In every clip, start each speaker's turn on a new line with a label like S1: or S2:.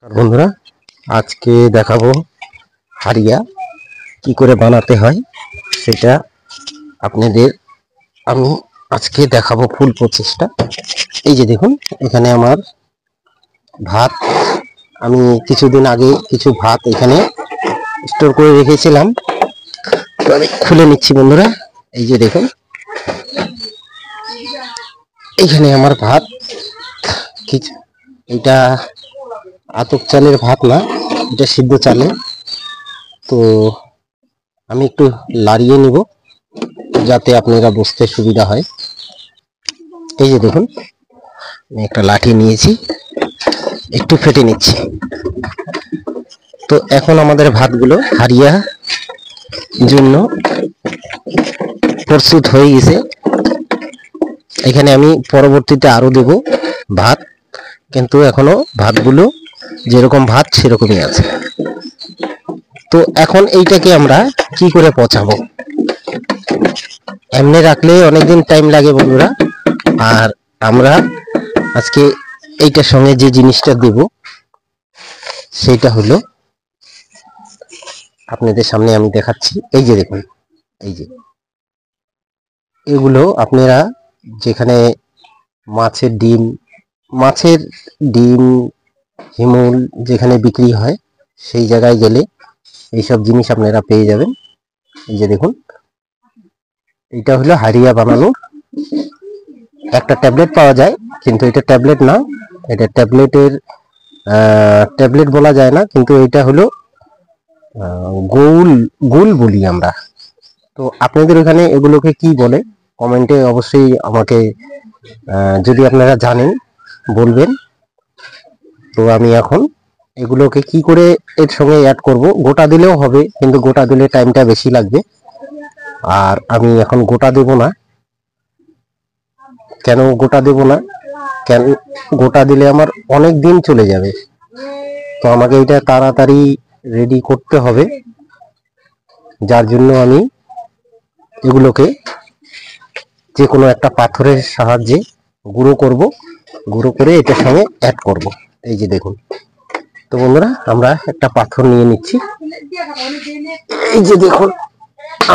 S1: বন্ধুরা, আজকে দেখাবো হারিয়া কি করে বানাতে হয় সেটা আপনাদের আমি আজকে দেখাবো ফুল প্রচেষ্টা। এই যে দেখুন, এখানে আমার ভাত, আমি কিছুদিন আগে কিছু ভাত এখানে স্টোর করে রেখেছিলাম। তো আমি খুলে নিচ্ছি বন্ধুরা। এই যে দেখুন, এখানে আমার ভাত, কিছু এটা আতপ চালের ভাত না, এটা সিদ্ধ চালে। তো আমি একটু লাড়িয়ে নিব যাতে আপনারা বুঝতে সুবিধা হয়। এই যে দেখুন, আমি একটা লাঠি নিয়েছি, একটু ফেটে নিচ্ছি। তো এখন আমাদের ভাতগুলো হারিয়া জন্য প্রস্তুত হয়ে গেছে। এখানে আমি পরবর্তীতে আরো দেব ভাত, কিন্তু এখনো ভাতগুলো যেরকম ভাত সেরকমই আছে। তো এখন এইটাকে আমরা কি করে পচাবো? এমনি রাখলে অনেকদিন টাইম লাগে বন্ধুরা। আর আমরা আজকে এইটার সঙ্গে যে জিনিসটা দেব সেটা হলো, আপনাদের সামনে আমি দেখাচ্ছি। এই যে দেখুন, এই যে এগুলো আপনারা যেখানে মাছের ডিম হিমুল যেখানে বিক্রি হয় সেই জায়গায় গেলে এইসব জিনিস আপনারা পেয়ে যাবেন। এই যে দেখুন, এটা হলো হারিয়া বানানোর একটা ট্যাবলেট পাওয়া যায়, কিন্তু এটা ট্যাবলেট না, এটা ট্যাবলেট বলা যায় না, কিন্তু এটা হলো গোল বলি আমরা। তো আপনাদের ওখানে এগুলোকে কি বলে কমেন্টে অবশ্যই আমাকে যদি আপনারা জানেন বলবেন। তো আমি এখন এগুলোকে কি করে এর সঙ্গে অ্যাড করব, গোটা দিলেও হবে, কিন্তু গোটা দিলে টাইমটা বেশি লাগবে। আর আমি এখন গোটা দেব না। কেন গোটা দেব না? কেন গোটা দিলে আমার অনেক দিন চলে যাবে। তো আমাকে এটা তাড়াতাড়ি রেডি করতে হবে, যার জন্য আমি এগুলোকে যে কোনো একটা পাথরের সাহায্যে গুঁড়ো করব, গুঁড়ো করে এটার সঙ্গে অ্যাড করব। এই যে দেখুন। তো বন্ধুরা, আমরা একটা পাথর নিয়ে নিচ্ছি। এই যে দেখুন,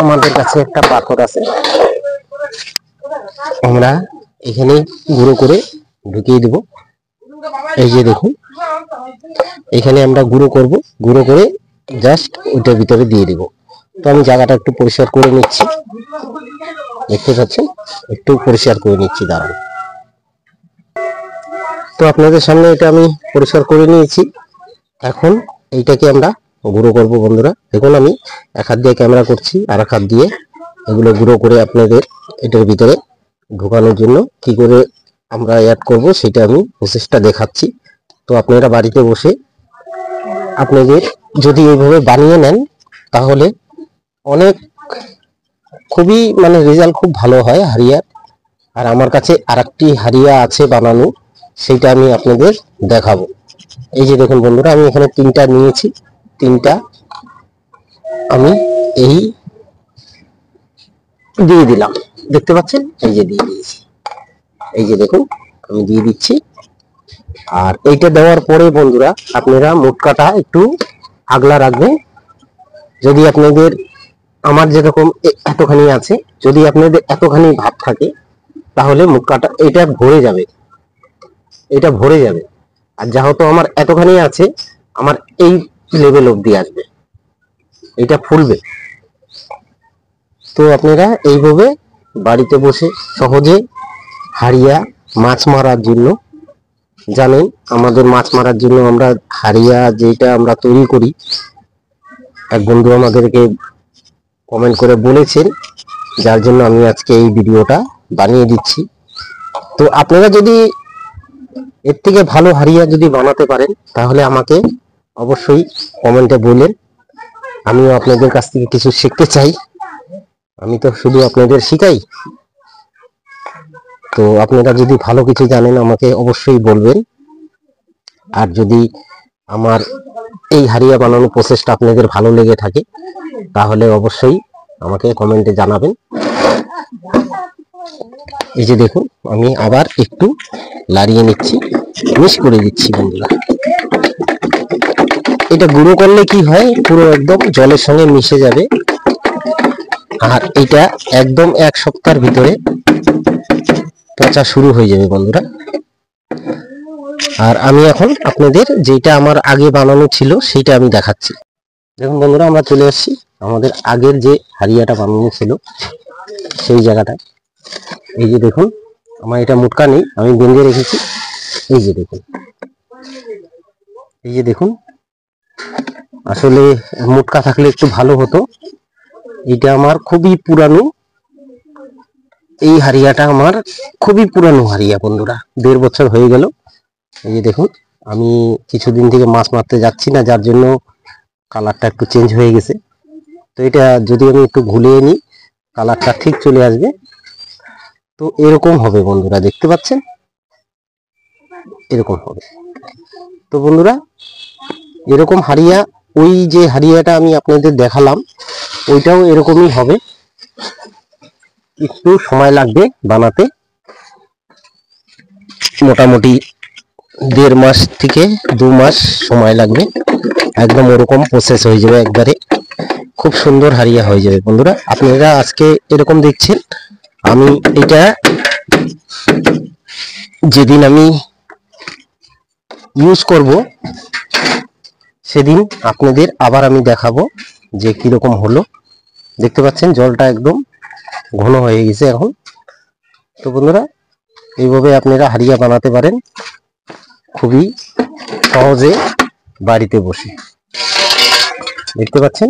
S1: আমাদের কাছে একটা পাথর আছে, আমরা এখানে গুঁড়ো করে ঢুকিয়ে দেব। এই যে দেখুন, এখানে আমরা গুঁড়ো করব, গুঁড়ো করে জাস্ট ওইটার ভিতরে দিয়ে দেব। তো আমি জায়গাটা একটু পরিষ্কার করে নিচ্ছি, দেখতে পাচ্ছেন, একটু পরিষ্কার করে নিচ্ছি, দাঁড়ান। তো আপনাদের সামনে এটা আমি পরিষ্কার করে নিয়েছি। এখন এইটাকে আমরা গুঁড়ো করব বন্ধুরা। দেখুন, আমি এক হাত দিয়ে ক্যামেরা করছি, আর এক হাত দিয়ে এগুলো গুঁড়ো করে আপনাদের এটার ভিতরে ঢোকানোর জন্য কি করে আমরা অ্যাড করব সেটা আমি প্রসেসটা দেখাচ্ছি। তো আপনারা বাড়িতে বসে আপনাদের যদি এইভাবে বানিয়ে নেন তাহলে অনেক খুবই রেজাল্ট খুব ভালো হয় হারিয়ার। আর আমার কাছে আরেকটি হারিয়া আছে বানানো, সেইটা আমি আপনাদের দেখাবো। এই যে দেখুন বন্ধুরা, আমি এখানে তিনটা নিয়েছি, তিনটা আমি এই দিয়ে দিলাম, দেখতে পাচ্ছেন, এই যে দিয়ে দিয়েছি। এই যে দেখুন, আমি দিয়ে দিচ্ছি। আর এইটা দেওয়ার পরে বন্ধুরা, আপনারা মোটকাটা একটু আগলা রাখবেন। যদি আপনাদের আমার যেরকম এতখানি আছে, যদি আপনাদের এতখানি ভাত থাকে তাহলে মুটকাটা এটা ভরে যাবে, এটা ভরে যাবে। আর যেহেতু আমার এতখানি আছে, আমার এই লেভেল অবধি আসবে, এটা ফুলবে। তো আপনারা এইভাবে বাড়িতে বসে সহজে হারিয়া মাছ মারার জন্য, জানেন আমাদের মাছ মারার জন্য আমরা হারিয়া যেটা আমরা তৈরি করি, এক বন্ধু আমাদেরকে কমেন্ট করে বলেছেন, যার জন্য আমি আজকে এই ভিডিওটা বানিয়ে দিচ্ছি। তো আপনারা যদি এর থেকে ভালো হারিয়া যদি বানাতে পারেন তাহলে আমাকে অবশ্যই কমেন্টে বলেন, আমিও আপনাদের কাছ থেকে কিছু শিখতে চাই। আমি তো শুধু আপনাদের শিখাই। তো আপনারা যদি ভালো কিছু জানেন আমাকে অবশ্যই বলবেন। আর যদি আমার এই হারিয়া বানানোর প্রসেসটা আপনাদের ভালো লেগে থাকে তাহলে অবশ্যই আমাকে কমেন্টে জানাবেন। এই যে দেখুন, আমি আবার একটু লাড়িয়ে নিচ্ছি, মিক্স করে দিচ্ছি বন্ধুরা। এটা গুঁড়ো করলে কি হয়, পুরো একদম জলের সঙ্গে মিশে যাবে। আর এটা একদম 1 সপ্তাহের ভিতরে পচা শুরু হয়ে যাবে বন্ধুরা। আর আমি এখন আপনাদের যেটা আমার আগে বানানো ছিল সেটা আমি দেখাচ্ছি। দেখুন বন্ধুরা, আমরা চলে আসছি আমাদের আগের যে হারিয়াটা বানানো ছিল সেই জায়গাটায়। এই যে দেখুন, আমার এটা মুটকা নেই, আমি বেঁধে রেখেছি। এই যে দেখুন, এই যে দেখুন, আসলে মুটকা থাকলে একটু ভালো হতো। এটা আমার খুবই পুরানো, এই হারিয়াটা আমার খুবই পুরানো হারিয়া বন্ধুরা, 1.5 বছর হয়ে গেল। এই যে দেখুন, আমি কিছুদিন থেকে মাছ মারতে যাচ্ছি না, যার জন্য কালারটা একটু চেঞ্জ হয়ে গেছে। তো এটা যদি আমি একটু ঘুলিয়ে নিই, কালারটা ঠিক চলে আসবে। তো এরকম হবে বন্ধুরা, দেখতে পাচ্ছেন, এরকম হবে। তো বন্ধুরা, এরকম হারিয়া, ওই যে হারিয়াটা আমি আপনাদের দেখালাম ওইটাও এরকমই হবে, একটু সময় লাগবে বানাতে, মোটামুটি 1.5 মাস থেকে 2 মাস সময় লাগবে। একদম ওরকম প্রসেস হয়ে যাবে, একবারে খুব সুন্দর হারিয়া হয়ে যাবে বন্ধুরা। আপনারা আজকে এরকম দেখছেন, আমি এটা যেদিন আমি ইউজ করব সেদিন আপনাদের আবার আমি দেখাবো যে কিরকম হলো। দেখতে পাচ্ছেন জলটা একদম ঘন হয়ে গেছে এখন। তো বন্ধুরা, এইভাবে আপনারা হারিয়া বানাতে পারেন খুবই সহজে বাড়িতে বসে। দেখতে পাচ্ছেন